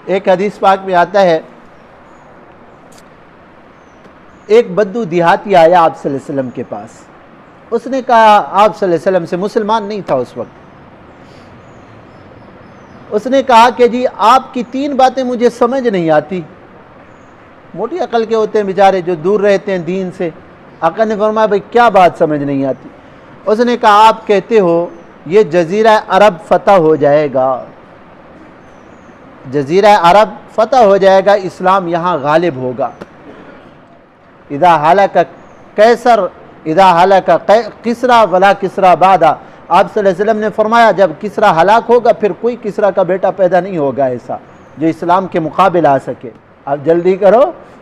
ایک حدیث پاک میں آتا ہے، ایک بدو دیہاتی آیا آپ صلی اللہ علیہ وسلم کے پاس. اس نے کہا آپ صلی اللہ علیہ وسلم سے، مسلمان نہیں تھا اس وقت، اس نے کہا کہ جی آپ کی 3 باتیں مجھے سمجھ نہیں آتی. موٹی عقل کے ہوتے ہیں بیچارے جو دور رہتے ہیں دین سے. آقا نے فرمایا بھائی کیا بات سمجھ نہیں آتی؟ اس نے کہا آپ کہتے ہو یہ جزیرہ عرب فتح ہو جائے گا، جزیرہ عرب فتح ہو جائے گا، اسلام یہاں غالب ہوگا. اذا ہلک قیصر اذا ہلک کسریٰ ولا کسریٰ بعدہ. آپ صلی اللہ علیہ وسلم نے فرمایا جب کسریٰ ہلاک ہوگا پھر کوئی کسریٰ کا بیٹا پیدا نہیں ہوگا ایسا جو اسلام کے مقابل آ سکے. اب جلدی کرو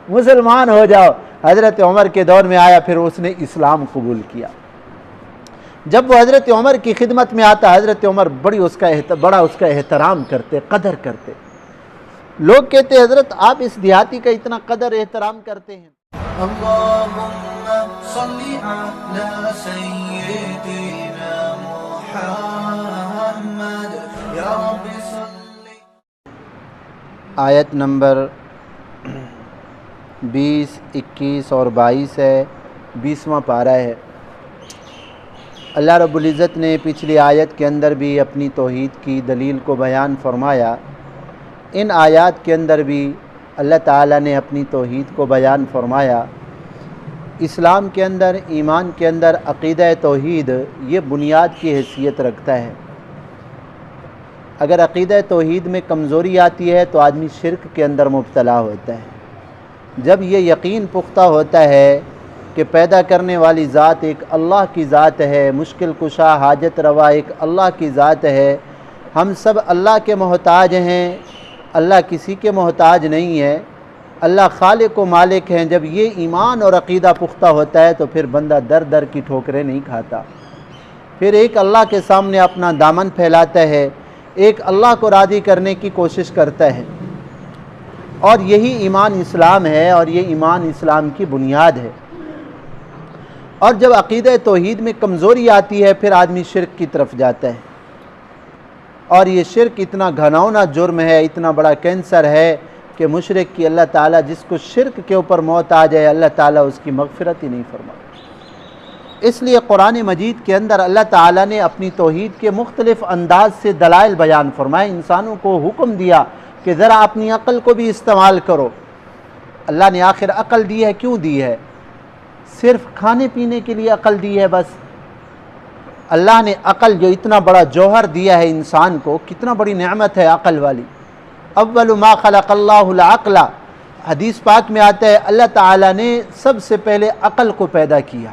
مسلمان ہو جاؤ. حضرت عمر کے دور میں آیا، پھر اس نے اسلام قبول کیا. جب وہ حضرت عمر کی خدمت میں آتا، حضرت عمر بڑا اس کا احترام کرتے، قدر کرتے. لوگ کہتے حضرت آپ اس دیہاتی کا اتنا قدر احترام کرتے ہیں. اللهم صل على سيدنا محمد يا رب صل. آیت نمبر 20، 21 اور 22 ہے، 20واں پارہ ہے. اللہ رب العزت نے پچھلی آیت کے اندر بھی اپنی توحید کی دلیل کو بیان فرمایا. ان آیات کے اندر بھی اللہ تعالیٰ نے اپنی توحید کو بیان فرمایا. اسلام کے اندر، ایمان کے اندر عقیدہ توحید یہ بنیاد کی حیثیت رکھتا ہے. اگر عقیدہ توحید میں کمزوری آتی ہے تو آدمی شرک کے اندر مبتلا ہوتا ہے. جب یہ یقین پختہ ہوتا ہے کہ پیدا کرنے والی ذات ایک اللہ کی ذات ہے، مشکل کشا حاجت روا ایک اللہ کی ذات ہے، ہم سب اللہ کے محتاج ہیں، اللہ کسی کے محتاج نہیں ہے، اللہ خالق و مالک ہیں. جب یہ ایمان اور عقیدہ پختہ ہوتا ہے تو پھر بندہ در در کی ٹھوکریں نہیں کھاتا. پھر ایک اللہ کے سامنے اپنا دامن پھیلاتا ہے، ایک اللہ کو راضی کرنے کی کوشش کرتا ہے. اور یہی ایمان اسلام ہے، اور یہ ایمان اسلام کی بنیاد ہے. اور جب عقیدہ توحید میں کمزوری آتی ہے پھر آدمی شرک کی طرف جاتا ہے. اور یہ شرک اتنا گھناؤنا جرم ہے، اتنا بڑا کینسر ہے کہ مشرک کی اللہ تعالیٰ جس کو شرک کے اوپر موت آ جائے اللہ تعالیٰ اس کی مغفرت ہی نہیں فرماتا. اس لیے قرآن مجید کے اندر اللہ تعالیٰ نے اپنی توحید کے مختلف انداز سے دلائل بیان فرمائے. انسانوں کو حکم دیا کہ ذرا اپنی عقل کو بھی استعمال کرو. اللہ نے آخر عقل دی ہے، کیوں دی ہے؟ صرف کھانے پینے کے لیے عقل دی ہے بس؟ اللہ نے عقل جو اتنا بڑا جوہر دیا ہے انسان کو، کتنا بڑی نعمت ہے عقل والی. اول ما خلق اللہ العقل، حدیث پاک میں آتا ہے اللہ تعالیٰ نے سب سے پہلے عقل کو پیدا کیا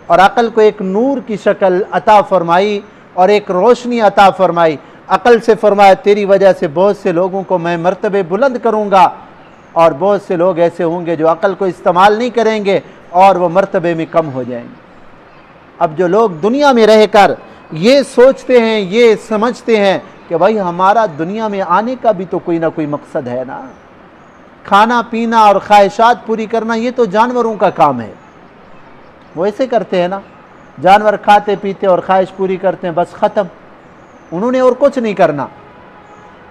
اور عقل کو ایک نور کی شکل عطا فرمائی اور ایک روشنی عطا فرمائی. عقل سے فرمایا تیری وجہ سے بہت سے لوگوں کو میں مرتبے بلند کروں گا، اور بہت سے لوگ ایسے ہوں گے جو عقل کو استعمال نہیں کریں گے اور وہ مرتبے میں کم ہو جائیں گے. اب جو لوگ دنیا میں رہ کر یہ سوچتے ہیں، یہ سمجھتے ہیں کہ بھائی ہمارا دنیا میں آنے کا بھی تو کوئی نہ کوئی مقصد ہے نا، کھانا پینا اور خواہشات پوری کرنا یہ تو جانوروں کا کام ہے. وہ ایسے کرتے ہیں نا، جانور کھاتے پیتے اور خواہش پوری کرتے ہیں، بس ختم، انہوں نے اور کچھ نہیں کرنا.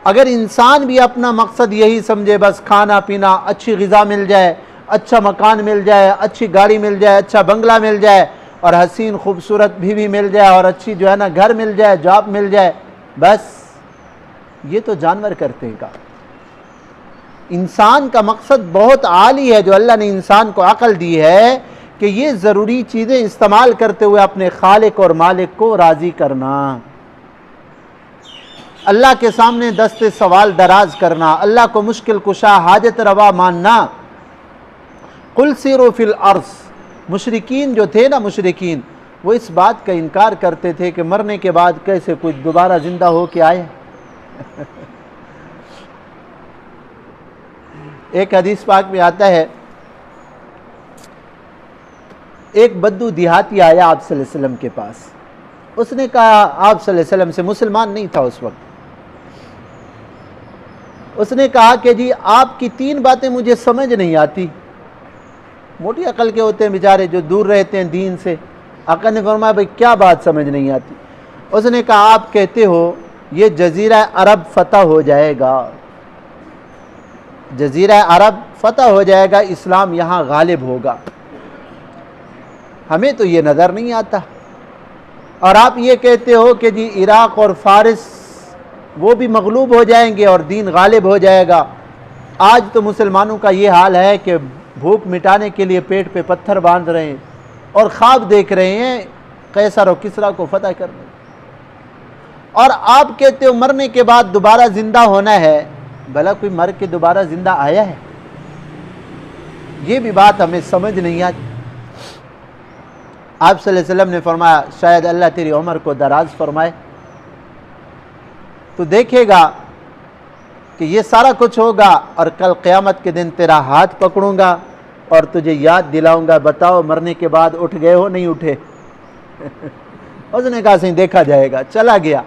اگر انسان بھی اپنا مقصد یہی سمجھے بس کھانا پینا، اچھی غذا مل جائے، اچھا مکان مل جائے، اچھی گاڑی مل جائے، اچھا بنگلہ مل جائے اور حسین خوبصورت بیوی مل جائے اور اچھی جو ہے نا گھر مل جائے، جاب مل جائے، بس یہ تو جانور کرتے ہیں کام. انسان کا مقصد بہت عالی ہے جو اللہ نے انسان کو عقل دی ہے کہ یہ ضروری چیزیں استعمال کرتے ہوئے اپنے خالق اور مالک کو راضی کرنا، اللہ کے سامنے دست سوال دراز کرنا، اللہ کو مشکل کشا حاجت روا ماننا. قل سیروا فی الارض، مشرکین جو تھے نا، مشرکین وہ اس بات کا انکار کرتے تھے کہ مرنے کے بعد کیسے کوئی دوبارہ زندہ ہو کے آئے. ایک حدیث پاک میں آتا ہے ایک بدو دیہاتی آیا آپ صلی اللہ علیہ وسلم کے پاس. اس نے کہا آپ صلی اللہ علیہ وسلم سے، مسلمان نہیں تھا اس وقت، اس نے کہا کہ جی آپ کی 3 باتیں مجھے سمجھ نہیں آتی. موٹی عقل کے ہوتے ہیں بیچارے جو دور رہتے ہیں دین سے. آقا نے فرمایا بھائی کیا بات سمجھ نہیں آتی؟ اس نے کہا آپ کہتے ہو یہ جزیرہ عرب فتح ہو جائے گا، جزیرہ عرب فتح ہو جائے گا، اسلام یہاں غالب ہوگا، ہمیں تو یہ نظر نہیں آتا، اور آپ یہ کہتے ہو کہ جی عراق اور فارس وہ بھی مغلوب ہو جائیں گے اور دین غالب ہو جائے گا۔ آج تو مسلمانوں کا یہ حال ہے کہ بھوک مٹانے کے لیے پیٹ پہ پتھر باندھ رہے ہیں اور خواب دیکھ رہے ہیں قیصر و کسریٰ کو فتح کرنے، اور آپ کہتے ہو مرنے کے بعد دوبارہ زندہ ہونا ہے۔ بھلا کوئی مر کے دوبارہ زندہ آیا ہے؟ یہ بھی بات ہمیں سمجھ نہیں آتی۔ آپ صلی اللہ علیہ وسلم نے فرمایا شاید اللہ تیری عمر کو دراز فرمائے، تو دیکھے گا کہ یہ سارا کچھ ہوگا، اور کل قیامت کے دن تیرا ہاتھ پکڑوں گا اور تجھے یاد دلاؤں گا، بتاؤ مرنے کے بعد اٹھ گئے ہو نہیں اٹھے؟ اس نے کہا صحیح دیکھا جائے گا، چلا گیا۔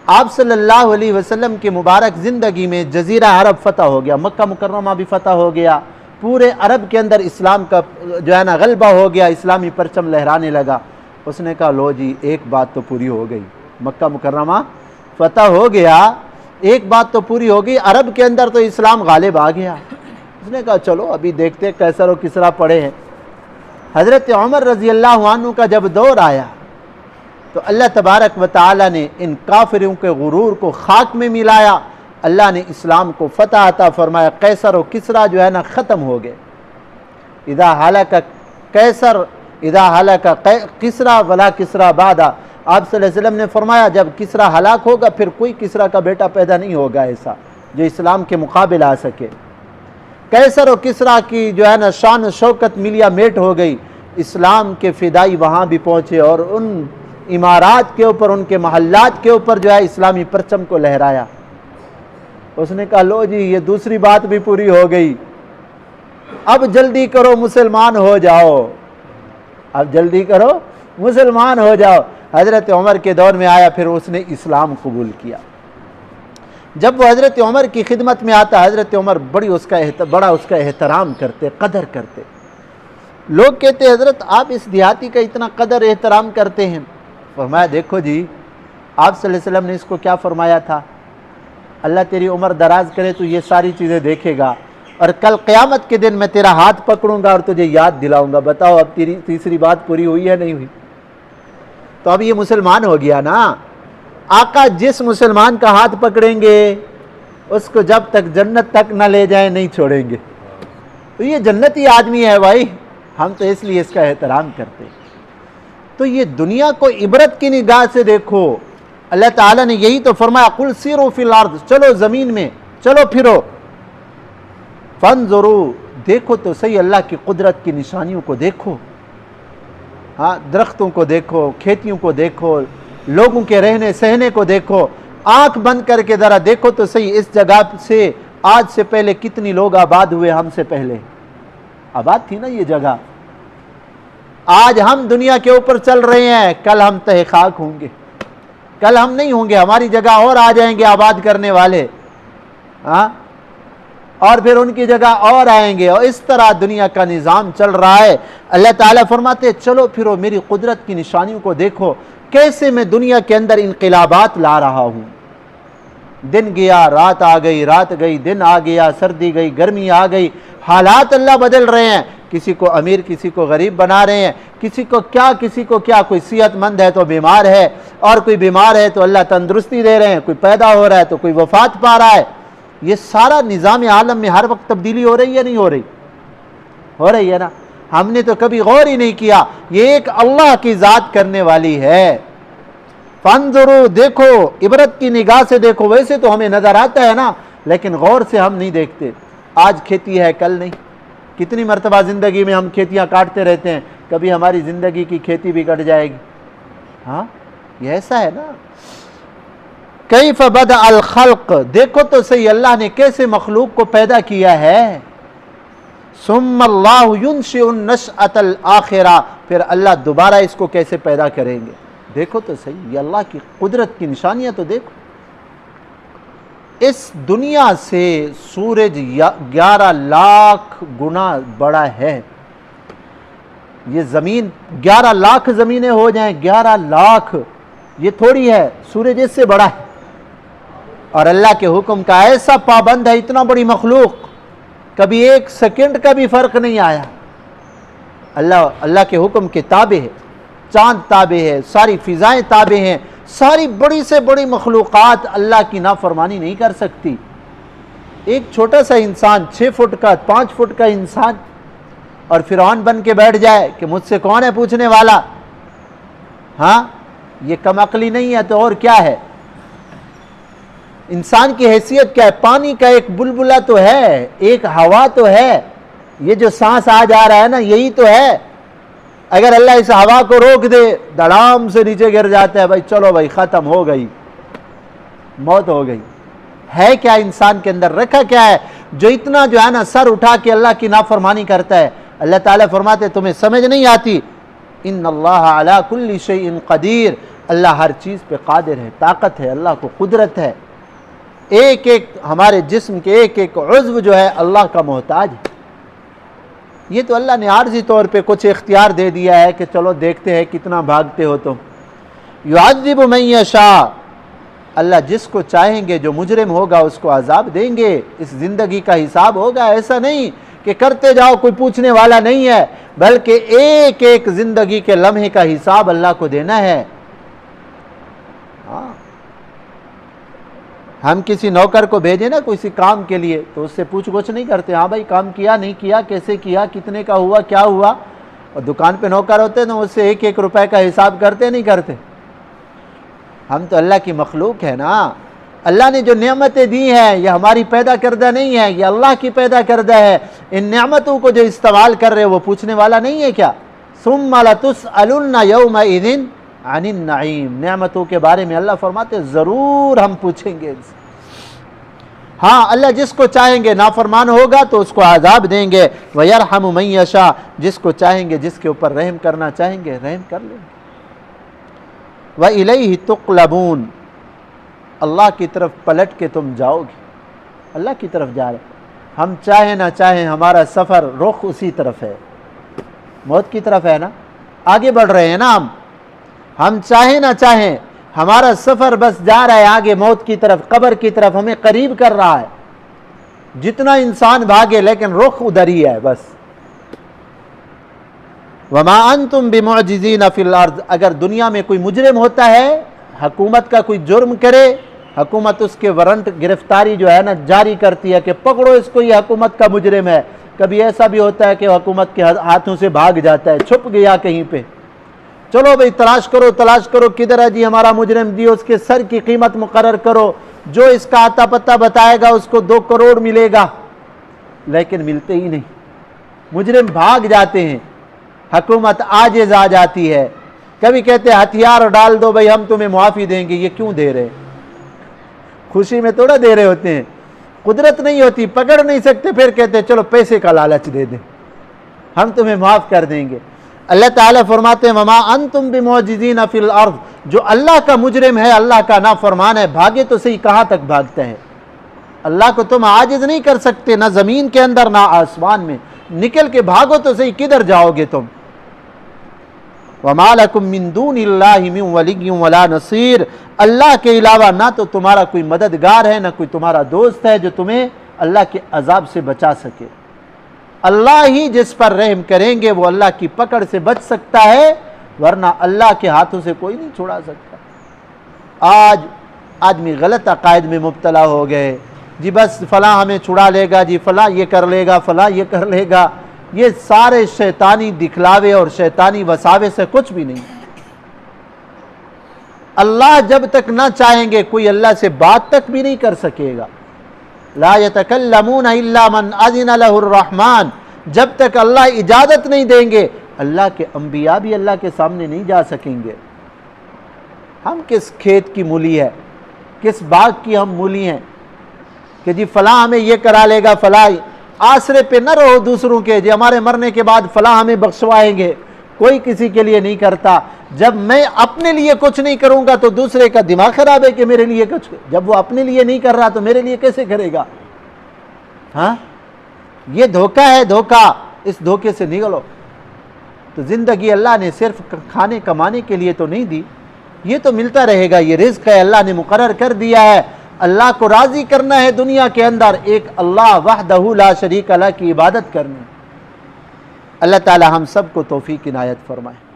آپ صلی اللہ علیہ وسلم کی مبارک زندگی میں جزیرہ عرب فتح ہو گیا، مکہ مکرمہ بھی فتح ہو گیا، پورے عرب کے اندر اسلام کا جو ہے نا غلبہ ہو گیا، اسلامی پرچم لہرانے لگا۔ اس نے کہا لو جی ایک بات تو پوری ہو گئی، مکہ مکرمہ فتح ہو گیا، ایک بات تو پوری ہو گئی، عرب کے اندر تو اسلام غالب آ گیا۔ اس نے کہا چلو ابھی دیکھتے قیصر و کسریٰ پڑے ہیں۔ حضرت عمر رضی اللہ عنہ کا جب دور آیا تو اللہ تبارک و تعالی نے ان کافروں کے غرور کو خاک میں ملایا، اللہ نے اسلام کو فتح عطا فرمایا، قیصر و کسریٰ جو ہے نا ختم ہو گئے۔ اذا ہلک قیصر اذا ہلک کسریٰ ولا کسریٰ بعدہ، آپ صلی اللہ علیہ وسلم نے فرمایا جب کسریٰ ہلاک ہوگا پھر کوئی کسریٰ کا بیٹا پیدا نہیں ہوگا ایسا جو اسلام کے مقابل آ سکے۔ قیصر و کسریٰ کی جو ہے نا شان و شوکت ملیا میٹ ہو گئی، اسلام کے فدائی وہاں بھی پہنچے اور ان عمارات کے اوپر، ان کے محلات کے اوپر جو ہے اسلامی پرچم کو لہرایا۔ اس نے کہا لو جی یہ دوسری بات بھی پوری ہو گئی، اب جلدی کرو مسلمان ہو جاؤ، اب جلدی کرو مسلمان ہو جاؤ۔ حضرت عمر کے دور میں آیا، پھر اس نے اسلام قبول کیا۔ جب وہ حضرت عمر کی خدمت میں آتا، حضرت عمر بڑا اس کا احترام کرتے، قدر کرتے۔ لوگ کہتے حضرت آپ اس دیہاتی کا اتنا قدر احترام کرتے ہیں؟ فرمایا دیکھو جی آپ صلی اللہ علیہ وسلم نے اس کو کیا فرمایا تھا، اللہ تیری عمر دراز کرے تو یہ ساری چیزیں دیکھے گا، اور کل قیامت کے دن میں تیرا ہاتھ پکڑوں گا اور تجھے یاد دلاؤں گا، بتاؤ اب تیری تیسری بات پوری ہوئی ہے نہیں ہوئی؟ تو اب یہ مسلمان ہو گیا نا۔ آقا جس مسلمان کا ہاتھ پکڑیں گے اس کو جب تک جنت تک نہ لے جائیں نہیں چھوڑیں گے، تو یہ جنتی آدمی ہے بھائی، ہم تو اس لیے اس کا احترام کرتے ہیں۔ تو یہ دنیا کو عبرت کی نگاہ سے دیکھو، اللہ تعالیٰ نے یہی تو فرمایا قل سیروا فی الارض، چلو زمین میں چلو پھرو، فانظروا، دیکھو تو صحیح اللہ کی قدرت کی نشانیوں کو دیکھو، ہاں درختوں کو دیکھو، کھیتیوں کو دیکھو، لوگوں کے رہنے سہنے کو دیکھو، آنکھ بند کر کے ذرا دیکھو تو صحیح اس جگہ سے آج سے پہلے کتنی لوگ آباد ہوئے، ہم سے پہلے آباد تھی نا یہ جگہ۔ آج ہم دنیا کے اوپر چل رہے ہیں، کل ہم تہ خاک ہوں گے، کل ہم نہیں ہوں گے، ہماری جگہ اور آ جائیں گے آباد کرنے والے، ہاں اور پھر ان کی جگہ اور آئیں گے، اور اس طرح دنیا کا نظام چل رہا ہے۔ اللہ تعالیٰ فرماتے چلو پھرو میری قدرت کی نشانیوں کو دیکھو، کیسے میں دنیا کے اندر انقلابات لا رہا ہوں، دن گیا رات آ گئی، رات گئی دن آ گیا، سردی گئی گرمی آ گئی، حالات اللہ بدل رہے ہیں، کسی کو امیر کسی کو غریب بنا رہے ہیں، کسی کو کیا، کوئی صحت مند ہے تو بیمار ہے، اور کوئی بیمار ہے تو اللہ تندرستی دے رہے ہیں، کوئی پیدا ہو رہا ہے تو کوئی وفات پا رہا ہے۔ یہ سارا نظام عالم میں ہر وقت تبدیلی ہو رہی ہے نہیں ہو رہی؟ ہو رہی ہے نا۔ ہم نے تو کبھی غور ہی نہیں کیا، یہ ایک اللہ کی ذات کرنے والی ہے۔ فانظروا، دیکھو عبرت کی نگاہ سے دیکھو، ویسے تو ہمیں نظر آتا ہے نا لیکن غور سے ہم نہیں دیکھتے۔ آج کھیتی ہے کل نہیں، کتنی مرتبہ زندگی میں ہم کھیتیاں کاٹتے رہتے ہیں، کبھی ہماری زندگی کی کھیتی بھی کٹ جائے گی، ہاں یہ ایسا ہے نا۔ کیف بدأ الخلق، دیکھو تو صحیح اللہ نے کیسے مخلوق کو پیدا کیا ہے۔ ثم اللہ ينشئ النشأة الآخرہ، پھر اللہ دوبارہ اس کو کیسے پیدا کریں گے، دیکھو تو صحیح، یہ اللہ کی قدرت کی نشانیاں تو دیکھو۔ اس دنیا سے سورج 11 لاکھ گنا بڑا ہے، یہ زمین 11 لاکھ زمینیں ہو جائیں، 11 لاکھ، یہ تھوڑی ہے، سورج اس سے بڑا ہے، اور اللہ کے حکم کا ایسا پابند ہے، اتنا بڑی مخلوق، کبھی ایک سیکنڈ کا بھی فرق نہیں آیا۔ اللہ کے حکم کے تابع ہے، چاند تابع ہے، ساری فضائیں تابع ہیں، ساری بڑی سے بڑی مخلوقات اللہ کی نافرمانی نہیں کر سکتی۔ ایک چھوٹا سا انسان، 6 فٹ کا 5 فٹ کا انسان، اور فرعون بن کے بیٹھ جائے کہ مجھ سے کون ہے پوچھنے والا، ہاں یہ کم عقلی نہیں ہے تو اور کیا ہے؟ انسان کی حیثیت کیا ہے؟ پانی کا ایک بلبلہ تو ہے، ایک ہوا تو ہے، یہ جو سانس آ جا رہا ہے نا یہی تو ہے۔ اگر اللہ اس ہوا کو روک دے دڑام سے نیچے گر جاتا ہے، بھائی چلو بھائی ختم ہو گئی، موت ہو گئی۔ ہے کیا انسان کے اندر؟ رکھا کیا ہے جو اتنا جو ہے نا سر اٹھا کے اللہ کی نافرمانی کرتا ہے؟ اللہ تعالیٰ فرماتے تمہیں سمجھ نہیں آتی، ان اللہ علی کل شیء قدیر، اللہ ہر چیز پہ قادر ہے، طاقت ہے، اللہ کو قدرت ہے۔ ایک ایک ہمارے جسم کے ایک ایک عضو جو ہے اللہ کا محتاج ہے۔ یہ تو اللہ نے عارضی طور پہ کچھ اختیار دے دیا ہے کہ چلو دیکھتے ہیں کتنا بھاگتے ہو تم۔ یعذب من یشاء، اللہ جس کو چاہیں گے جو مجرم ہوگا اس کو عذاب دیں گے، اس زندگی کا حساب ہوگا۔ ایسا نہیں کہ کرتے جاؤ کوئی پوچھنے والا نہیں ہے، بلکہ ایک ایک زندگی کے لمحے کا حساب اللہ کو دینا ہے۔ ہاں ہم کسی نوکر کو بھیجیں نا کسی کام کے لیے تو اس سے پوچھ گچھ نہیں کرتے، ہاں بھائی کام کیا نہیں کیا، کیسے کیا، کتنے کا ہوا، کیا ہوا۔ اور دکان پہ نوکر ہوتے ہیں تو اس سے ایک ایک روپے کا حساب کرتے نہیں کرتے۔ ہم تو اللہ کی مخلوق ہے نا، اللہ نے جو نعمتیں دی ہیں یہ ہماری پیدا کردہ نہیں ہے، یہ اللہ کی پیدا کردہ ہے۔ ان نعمتوں کو جو استعمال کر رہے وہ پوچھنے والا نہیں ہے کیا؟ ثم لتسألن یومئذ عن النعیم، نعمتوں کے بارے میں اللہ فرماتے ضرور ہم پوچھیں گے۔ ہاں اللہ جس کو چاہیں گے نافرمان ہوگا تو اس کو عذاب دیں گے، وَيَرْحَمُ مَن يَشَاء، جس کو چاہیں گے جس کے اوپر رحم کرنا چاہیں گے رحم کر لیں گے۔ وَإِلَيْهِ تُقْلَبُونَ، اللہ کی طرف پلٹ کے تم جاؤ گے، اللہ کی طرف جا رہے۔ ہم چاہیں نہ چاہیں ہمارا سفر رخ اسی طرف ہے، موت کی طرف ہے نا، آگے بڑھ رہے ہیں نا ہم چاہیں نہ چاہیں ہمارا سفر بس جا رہا ہے آگے موت کی طرف، قبر کی طرف ہمیں قریب کر رہا ہے۔ جتنا انسان بھاگے لیکن رخ ادھر ہی ہے بس۔ وَمَا أَنْتُمْ بِمُعْجِزِينَ فِي الْأَرْضِ، اگر دنیا میں کوئی مجرم ہوتا ہے، حکومت کا کوئی جرم کرے، حکومت اس کے وارنٹ گرفتاری جو ہے نا جاری کرتی ہے کہ پکڑو اس کو، یہ حکومت کا مجرم ہے۔ کبھی ایسا بھی ہوتا ہے کہ حکومت کے ہاتھوں سے بھاگ جاتا ہے، چھپ گیا کہیں پہ، چلو بھئی تلاش کرو کدھر ہے جی ہمارا مجرم، دی اس کے سر کی قیمت مقرر کرو، جو اس کا آتا پتہ بتائے گا اس کو 2 کروڑ ملے گا، لیکن ملتے ہی نہیں، مجرم بھاگ جاتے ہیں، حکومت عاجز آ جاتی ہے۔ کبھی کہتے ہیں ہتھیار ڈال دو بھئی ہم تمہیں معافی دیں گے، یہ کیوں دے رہے؟ خوشی میں تھوڑا دے رہے ہوتے ہیں، قدرت نہیں ہوتی، پکڑ نہیں سکتے، پھر کہتے ہیں چلو پیسے کا لالچ دے دیں، ہم تمہیں معاف کر دیں گے۔ اللہ تعالیٰ فرماتے ہیں وَمَا أَنْتُمْ بِمُعْجِزِينَ فِي الْأَرْضِ، جو اللہ کا مجرم ہے، اللہ کا نافرمان ہے، بھاگے تو صحیح کہاں تک بھاگتے ہیں؟ اللہ کو تم عاجز نہیں کر سکتے، نہ زمین کے اندر نہ آسمان میں، نکل کے بھاگو تو صحیح، کدھر جاؤ گے تم؟ وَمَا لَكُم مِّن دُونِ اللَّهِ مِن وَلِيٍّ وَلَا نَصِيرٍ، اللہ کے علاوہ نہ تو تمہارا کوئی مددگار ہے نہ کوئی تمہارا دوست ہے جو تمہیں اللہ کے عذاب سے بچا سکے۔ اللہ ہی جس پر رحم کریں گے وہ اللہ کی پکڑ سے بچ سکتا ہے، ورنہ اللہ کے ہاتھوں سے کوئی نہیں چھڑا سکتا۔ آج آدمی غلط عقائد میں مبتلا ہو گئے، جی بس فلاں ہمیں چھڑا لے گا، جی فلاں یہ کر لے گا، فلاں یہ کر لے گا، یہ سارے شیطانی دکھلاوے اور شیطانی وساوے سے کچھ بھی نہیں۔ اللہ جب تک نہ چاہیں گے کوئی اللہ سے بات تک بھی نہیں کر سکے گا۔ لا يتکلمون الا من اذن له الرحمن، جب تک اللہ اجازت نہیں دیں گے اللہ کے انبیاء بھی اللہ کے سامنے نہیں جا سکیں گے۔ ہم کس کھیت کی مولی ہے، کس باغ کی ہم مولی ہیں کہ جی فلاں ہمیں یہ کرا لے گا، فلاں آسرے پہ نہ رہو دوسروں کے، جی ہمارے مرنے کے بعد فلاں ہمیں بخشوائیں گے، کوئی کسی کے لیے نہیں کرتا۔ جب میں اپنے لیے کچھ نہیں کروں گا تو دوسرے کا دماغ خراب ہے کہ میرے لیے کچھ، جب وہ اپنے لیے نہیں کر رہا تو میرے لیے کیسے کرے گا؟ ہاں یہ دھوکہ ہے، دھوکہ، اس دھوکے سے نکلو۔ تو زندگی اللہ نے صرف کھانے کمانے کے لیے تو نہیں دی، یہ تو ملتا رہے گا، یہ رزق ہے، اللہ نے مقرر کر دیا ہے۔ اللہ کو راضی کرنا ہے دنیا کے اندر، ایک اللہ وحدہ لا شریک لہ کی عبادت کرنی۔ اللہ تعالی ہم سب کو توفیق عنایت فرمائے۔